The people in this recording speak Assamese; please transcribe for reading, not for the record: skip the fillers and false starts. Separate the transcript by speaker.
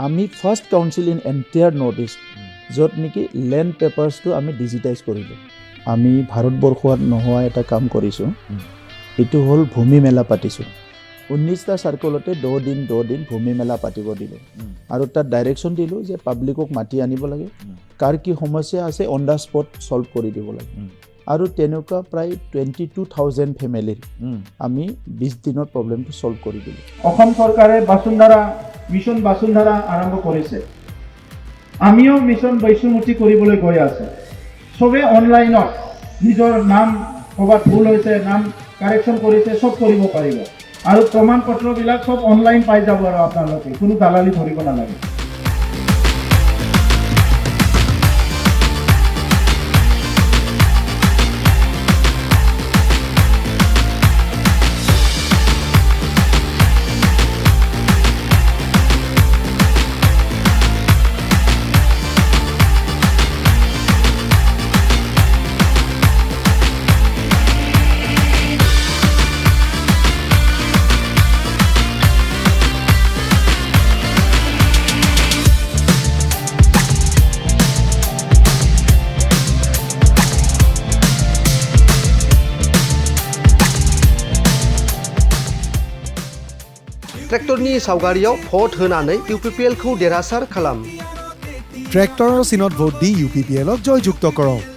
Speaker 1: আমি first council in entire north east য'ত নেকি লেণ্ড পেপাৰ্ছটো আমি ডিজিটাইজ কৰিলোঁ আমি ভাৰতবৰ্ষত নোহোৱা এটা কাম কৰিছোঁ এইটো হ'ল ভূমি মেলা পাতিছোঁ 19টা চাৰ্কলতে 10 দিন ভূমি মেলা পাতিব দিলোঁ আৰু তাত ডাইৰেকশ্যন দিলোঁ যে পাব্লিকক মাতি আনিব লাগে কাৰ কি সমস্যা আছে অন দ্য স্পট ছল্ভ কৰি দিব লাগে আৰু তেনেকুৱা প্ৰায় 22,000 ফেমিলিৰ আমি 20 দিনৰ প্ৰব্লেমটো ছল্ভ কৰি দিলোঁ
Speaker 2: অসম চৰকাৰে মিছন বাসুন্ধাৰা আৰম্ভ কৰিছে আমিও মিছন বৈষ্ণুমতি কৰিবলৈ গৈ আছে সবে অনলাইনত নিজৰ নাম ক'ৰবাত ভুল হৈছে নাম কাৰেকশ্যন কৰিছে সব কৰিব পাৰিব আৰু প্ৰমাণ পত্ৰবিলাক সব অনলাইন পাই যাব আৰু আপোনালোকে কোনো দালালি ধৰিব নালাগে
Speaker 3: ट्रेक्टरनि सावगारियाव भट होनानै UPPL खौ देरहासार खालाम
Speaker 4: ट्रेक्टৰৰ চিনত ভোট দি UPPL ক জয়যুক্ত কৰক